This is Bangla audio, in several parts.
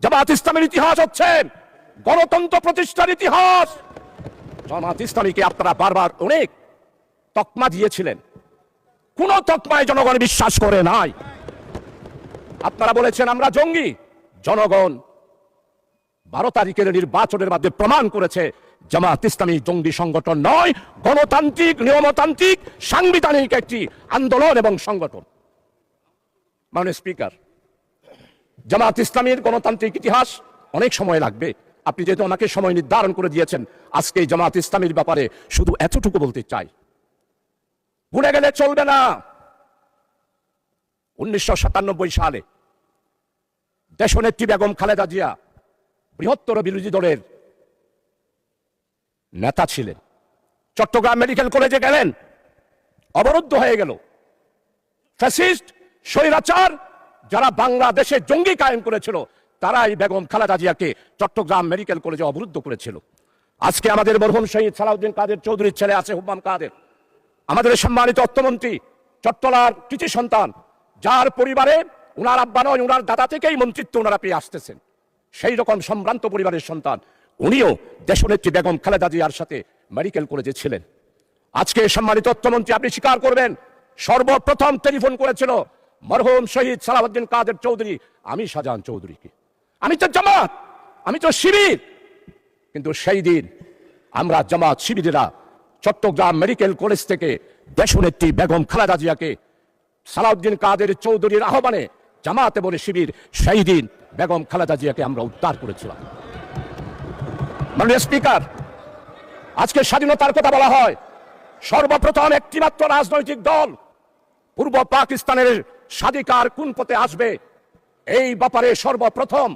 জামাত ইসলামের ইতিহাস হচ্ছে গণতন্ত্র প্রতিষ্ঠার ইতিহাস। জামাত ইসলামীকে আপনারা বারবার অনেক তকমা দিয়েছিলেন, কোন তকমায় জনগণ বিশ্বাস করে নাই। আপনারা বলেছেন আমরা জঙ্গি। জনগণ 12 তারিখের নির্বাচনের মাধ্যমে প্রমাণ করেছে জামাত ইসলামী জঙ্গি সংগঠন নয়, গণতান্ত্রিক নিয়মতান্ত্রিক সাংবিধানিক একটি আন্দোলন এবং সংগঠন। মাননীয় স্পিকার, জামাত ইসলামীর গণতান্ত্রিক ইতিহাস অনেক সময় লাগবে। আপনি যেহেতু আমাকে সময় নির্ধারণ করে দিয়েছেন, আজকে জামাত ইসলামীর ব্যাপারে শুধু এতটুকু বলতে চাই, ভুলে গেলে চলবে না। 1997 সালে দেশনেত্রী বেগম খালেদা জিয়া বৃহত্তর বিরোধী দলের নেতা ছিলেন। চট্টগ্রাম মেডিকেল কলেজে গেলেন, অবরুদ্ধ হয়ে গেল। ফ্যাসিস্ট স্বৈরাচার যারা বাংলাদেশে জঙ্গি কায়েম করেছিল, তারাই বেগম খালেদা জিয়াকে চট্টগ্রাম মেডিকেল কলেজে অবরুদ্ধ করেছিল। আজকে আমাদের মরহুম শহীদ সালাউদ্দিন কাদের চৌধুরীর ছেলে আছে হুম্মাম কাদের, আমাদের সম্মানিত অর্থমন্ত্রী, চট্টলার কৃতি সন্তান, যার পরিবারে উনার আব্বা নয় উনার দাদা থেকেই মন্ত্রিত্ব ওনারা পেয়ে আসতেছেন, সেই রকম সম্ভ্রান্ত পরিবারের সন্তান উনিও দেশনেত্রী বেগম খালেদা জিয়ার সাথে মেডিকেল কলেজে ছিলেন। আজকে সম্মানিত অর্থমন্ত্রী, আপনি স্বীকার করবেন সর্বপ্রথম টেলিফোন করেছিল মরহুম শহীদ সালাউদ্দিন কাদের চৌধুরী, আমি শাহজাহান চৌধুরীকে। আমি তো জামাত, আমি তো শিবির, কিন্তু সেই দিন আমরা জামাত শিবিরেরা চট্টগ্রাম মেডিকেল কলেজ থেকে দেশনেত্রী বেগম খালেদা জিয়াকে সালাউদ্দিন কাদের চৌধুরীর আহ্বানে জামাতে বলে শিবির, সেই দিন বেগম খালেদা জিয়াকে আমরা উদ্ধার করেছিলাম। মাননীয় স্পিকার, আজকে স্বাধীনতার কথা বলা হয়, সর্বপ্রথম একটিমাত্র রাজনৈতিক দল পূর্ব পাকিস্তানের স্বাধিকার কোন পথে আসবে এই ব্যাপারে সর্বপ্রথম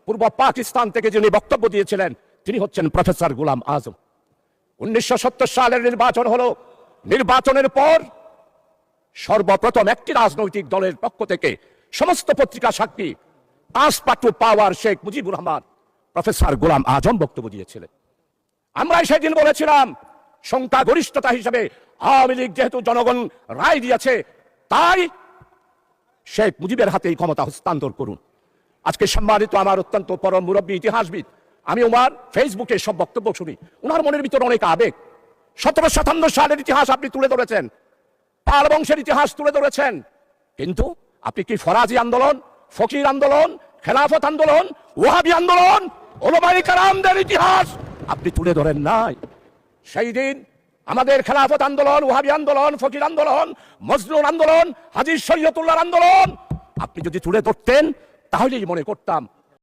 পূর্ব পাকিস্তান থেকে যিনি বক্তব্য দিয়েছিলেন তিনি হচ্ছেন প্রফেসর গোলাম আজম। 1970 সালের নির্বাচন হলো, নির্বাচনের পর সর্বপ্রথম একটি রাজনৈতিক দলের পক্ষ থেকে সমস্ত পত্রিকা সাক্ষী passport to power Sheikh Mujibur Rahman professor Golam Azam বক্তব্য দিয়েছিলেন। আমরা সেদিন বলেছিলাম সংখ্যাগরিষ্ঠতা হিসেবে আওয়ামী লীগ যেহেতু জনগণ রায় দিয়েছে, তাই শেখ মুজিবের হাতে এই ক্ষমতা হস্তান্তর করুন। আজকে সম্মানিত আমার অত্যন্ত পরম মুরব্বী ইতিহাসবিদ, আমি ওনার ফেসবুকে সব বক্তব্য শুনি, ওনার মনের ভিতরে অনেক আবেগ। 1757 সালের ইতিহাস আপনি তুলে ধরেছেন, পাল বংশের ইতিহাস তুলে ধরেছেন, কিন্তু আপনি কি ফরাজি আন্দোলন, ফকির আন্দোলন, খেলাফত আন্দোলন, ওয়াহাবি আন্দোলন, ওলামায়ে কেরামদের ইতিহাস আপনি তুলে ধরেন নাই। সেই দিন আমাদের খেলাফত আন্দোলন, ওয়াহাবি আন্দোলন, ফকির আন্দোলন, মজলুন আন্দোলন, হাজী শরীয়তুল্লাহর আন্দোলন আপনি যদি তুলে ধরতেন, তাহলেই মনে করতাম